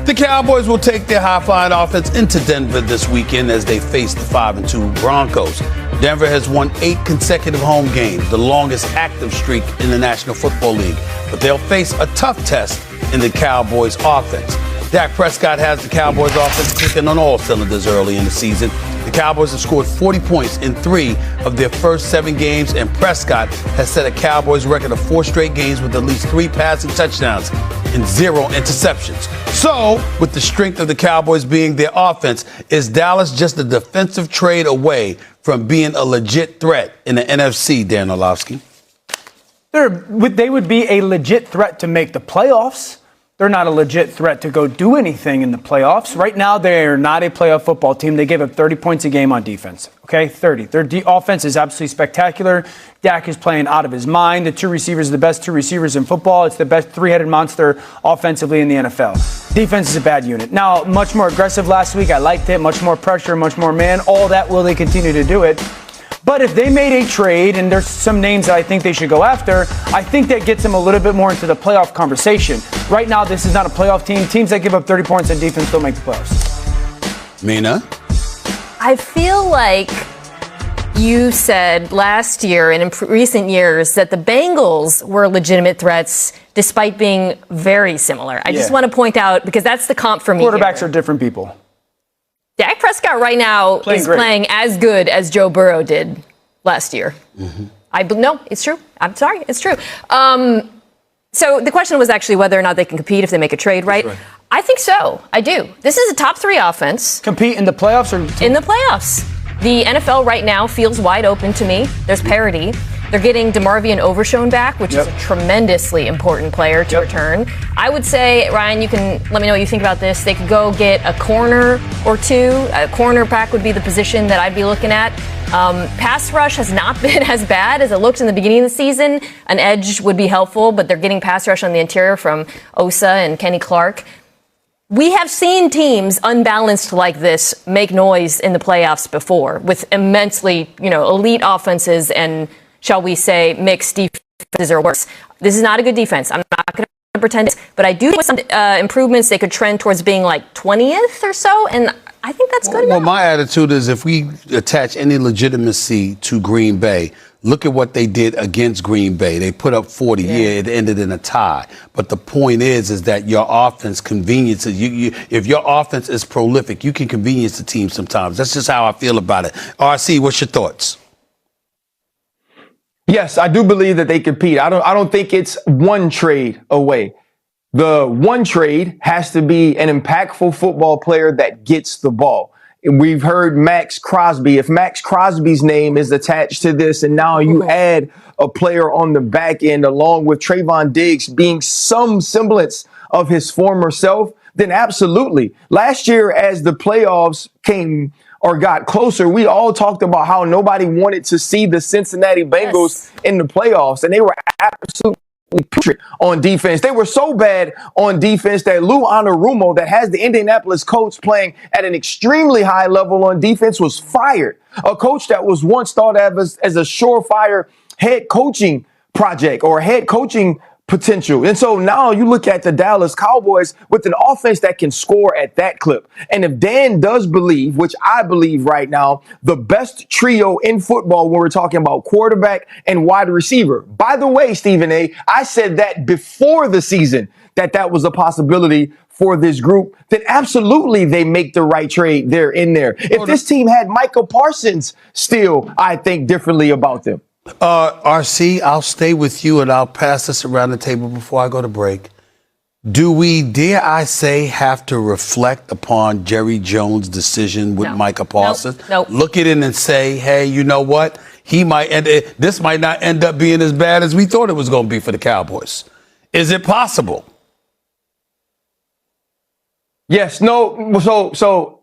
The Cowboys will take their high-flying offense into Denver this weekend as they face the 5-2 Broncos. Denver has won 8 consecutive home games, the longest active streak in the National Football League. But they'll face a tough test in the Cowboys offense. Dak Prescott has the Cowboys offense clicking on all cylinders early in the season. The Cowboys have scored 40 points in 3 of their first 7 games, and Prescott has set a Cowboys record of 4 straight games with at least 3 passing touchdowns and 0 interceptions. So, with the strength of the Cowboys being their offense, is Dallas just a defensive trade away from being a legit threat in the NFC, Dan Orlovsky? They would be a legit threat to make the playoffs. They're not a legit threat to go do anything in the playoffs. Right now, they're not a playoff football team. They give up 30 points a game on defense. Okay, 30. Their offense is absolutely spectacular. Dak is playing out of his mind. The 2 receivers are the best 2 receivers in football. It's the best 3-headed monster offensively in the NFL. Defense is a bad unit. Now, much more aggressive last week. I liked it. Much more pressure, much more man. All that, will they continue to do it? But if they made a trade, and there's some names that I think they should go after, I think that gets them a little bit more into the playoff conversation. Right now, this is not a playoff team. Teams that give up 30 points on defense don't make the playoffs. Mina? I feel like you said last year and in recent years that the Bengals were legitimate threats despite being very similar. I just want to point out, because that's the comp for me. Quarterbacks are different people. Dak Prescott right now is playing as good as Joe Burrow did last year. Mm-hmm. No, it's true. I'm sorry, it's true. So the question was actually whether or not they can compete if they make a trade, right? I think so. I do. This is a top 3 offense. Compete in the playoffs or in the playoffs? The NFL right now feels wide open to me. There's parity. They're getting DeMarvion Overshown back, which is a tremendously important player to return. I would say, Ryan, you can let me know what you think about this. They could go get a corner or 2. A cornerback would be the position that I'd be looking at. Pass rush has not been as bad as it looked in the beginning of the season. An edge would be helpful, but they're getting pass rush on the interior from Osa and Kenny Clark. We have seen teams unbalanced like this make noise in the playoffs before with immensely, elite offenses and, shall we say, mixed defenses or worse. This is not a good defense. I'm not going to pretend, but I do think some improvements they could trend towards being like 20th or so, and I think that's good enough. Well, my attitude is if we attach any legitimacy to Green Bay, look at what they did against Green Bay. They put up 40. Yeah, it ended in a tie. But the point is that your offense conveniences. If your offense is prolific, you can convenience the team sometimes. That's just how I feel about it. RC, what's your thoughts? Yes, I do believe that they compete. I don't think it's one trade away. The one trade has to be an impactful football player that gets the ball. We've heard Maxx Crosby. If Maxx Crosby's name is attached to this, and now you add a player on the back end along with Trayvon Diggs being some semblance of his former self, then absolutely. Last year, as the playoffs came or got closer, we all talked about how nobody wanted to see the Cincinnati Bengals in the playoffs, and they were absolutely putrid on defense. They were so bad on defense that Lou Anarumo, that has the Indianapolis Colts playing at an extremely high level on defense, was fired. A coach that was once thought of as a surefire head coaching project or head coaching potential. And so now you look at the Dallas Cowboys with an offense that can score at that clip. And if Dan does believe, which I believe right now, the best trio in football when we're talking about quarterback and wide receiver. By the way, Stephen A., I said that before the season that was a possibility for this group, then absolutely they make the right trade. They're in there. If this team had Micah Parsons still, I think differently about them. RC, I'll stay with you and I'll pass this around the table before I go to break. Do we, dare I say, have to reflect upon Jerry Jones' decision with Micah Parsons? Nope. Look at it and say, hey, you know what? This might not end up being as bad as we thought it was going to be for the Cowboys. Is it possible? Yes, no. So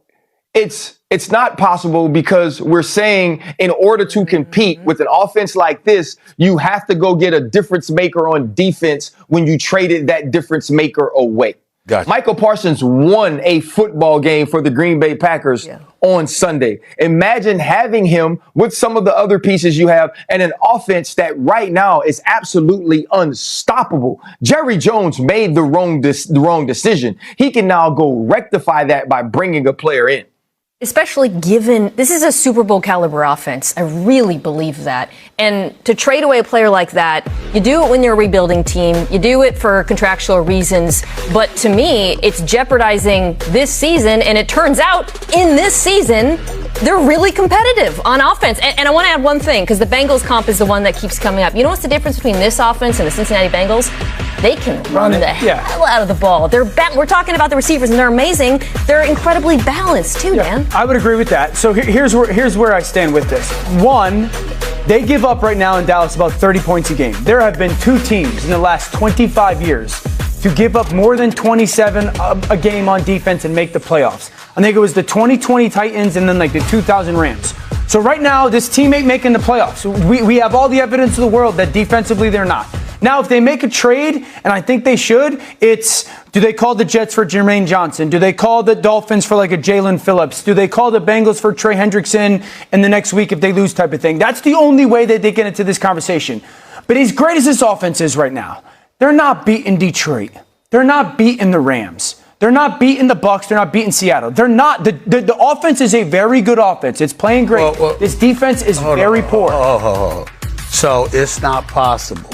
it's not possible because we're saying in order to compete with an offense like this, you have to go get a difference maker on defense when you traded that difference maker away. Gotcha. Micah Parsons won a football game for the Green Bay Packers on Sunday. Imagine having him with some of the other pieces you have and an offense that right now is absolutely unstoppable. Jerry Jones made the wrong decision. He can now go rectify that by bringing a player in. Especially given this is a Super Bowl caliber offense. I really believe that. And to trade away a player like that, you do it when you're a rebuilding team. You do it for contractual reasons. But to me, it's jeopardizing this season. And it turns out in this season, they're really competitive on offense. And I want to add one thing, because the Bengals comp is the one that keeps coming up. You know what's the difference between this offense and the Cincinnati Bengals? They can run the hell out of the ball. We're talking about the receivers, and they're amazing. They're incredibly balanced, too, man. I would agree with that. So here's where I stand with this. One, they give up right now in Dallas about 30 points a game. There have been 2 teams in the last 25 years to give up more than 27 a game on defense and make the playoffs. I think it was the 2020 Titans and then like the 2000 Rams. So right now, this team ain't making the playoffs. We have all the evidence of the world that defensively they're not. Now, if they make a trade, and I think they should, it's, do they call the Jets for Jermaine Johnson? Do they call the Dolphins for like a Jalen Phillips? Do they call the Bengals for Trey Hendrickson in the next week if they lose type of thing? That's the only way that they get into this conversation. But as great as this offense is right now, they're not beating Detroit. They're not beating the Rams. They're not beating the Bucs. They're not beating Seattle. They're not. The offense is a very good offense. It's playing great. This defense is very poor. So it's not possible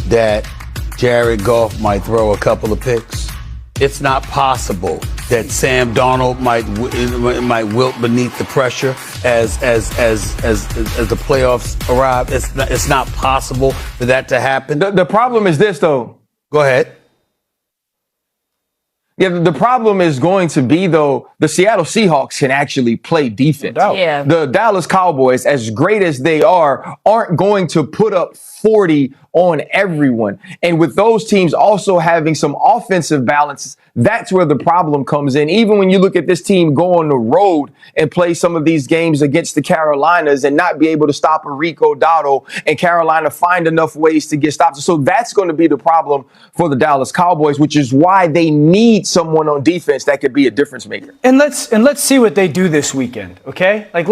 that Jared Goff might throw a couple of picks. It's not possible that Sam Darnold might wilt beneath the pressure as the playoffs arrive. It's not possible for that to happen. The problem is this, though. Go ahead. Yeah, the problem is going to be, though, the Seattle Seahawks can actually play defense. Yeah. The Dallas Cowboys, as great as they are, aren't going to put up 40 on everyone. And with those teams also having some offensive balances, that's where the problem comes in. Even when you look at this team go on the road and play some of these games against the Carolinas and not be able to stop a Rico Dotto, and Carolina find enough ways to get stopped. So that's going to be the problem for the Dallas Cowboys, which is why they need someone on defense that could be a difference maker. And let's see what they do this weekend, okay? Like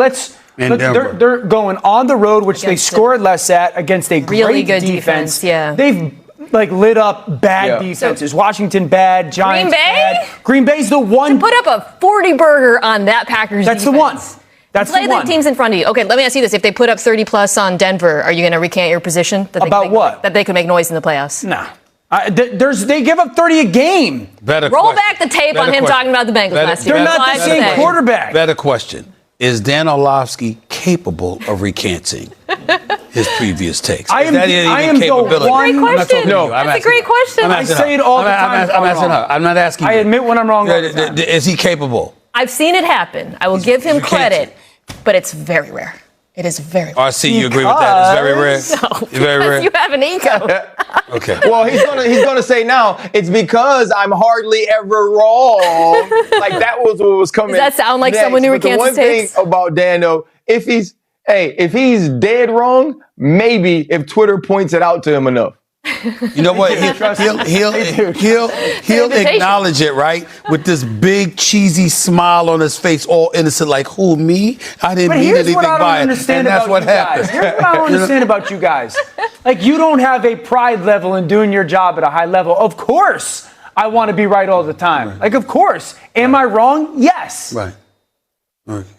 they're going on the road, which they scored less at, against a really great good defense. Yeah, they've like lit up bad defenses. So, Washington bad, Giants bad. Green Bay's the one. To put up a 40 burger on that Packers That's defense. The one. That's Play the one. the teams in front of you. Okay, let me ask you this: if they put up 30 plus on Denver, are you going to recant your position that about what? That they could make noise in the playoffs? Nah. They give up 30 a game. Roll back the tape on him talking about the Bengals last year. They're not the same quarterback. Better question. Is Dan Orlovsky capable of recanting his previous takes? I am the one. Great question. No, that's a great question. I say it all the time. I'm asking her. I'm not asking you. I admit when I'm wrong all the time. Is he capable? I've seen it happen. I will give him credit, but it's very rare. It is very rare. RC, you agree with that? It's very rare? No, it's very rare? You have an ego. Okay. Well, he's gonna say now, it's because I'm hardly ever wrong. Like that was what was coming. Does that sound like next. someone who recants recants the one tapes? thing about Dan, though, if he's dead wrong, maybe if Twitter points it out to him enough. You know what? He'll acknowledge it, right? With this big cheesy smile on his face, all innocent, like, who, me? I didn't mean anything by it. And that's what happened. Here's what I don't understand about you guys. Like, you don't have a pride level in doing your job at a high level. Of course, I want to be right all the time. Right. Like, of course. Am I wrong? Yes. Right.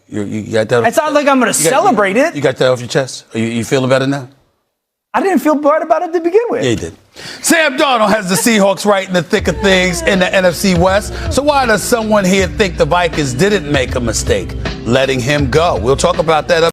You got that? It's not like I'm going to celebrate it. You got that off your chest? Are you feeling better now? I didn't feel bad about it to begin with. Yeah, you did. Sam Darnold has the Seahawks right in the thick of things in the NFC West. So why does someone here think the Vikings didn't make a mistake letting him go? We'll talk about that up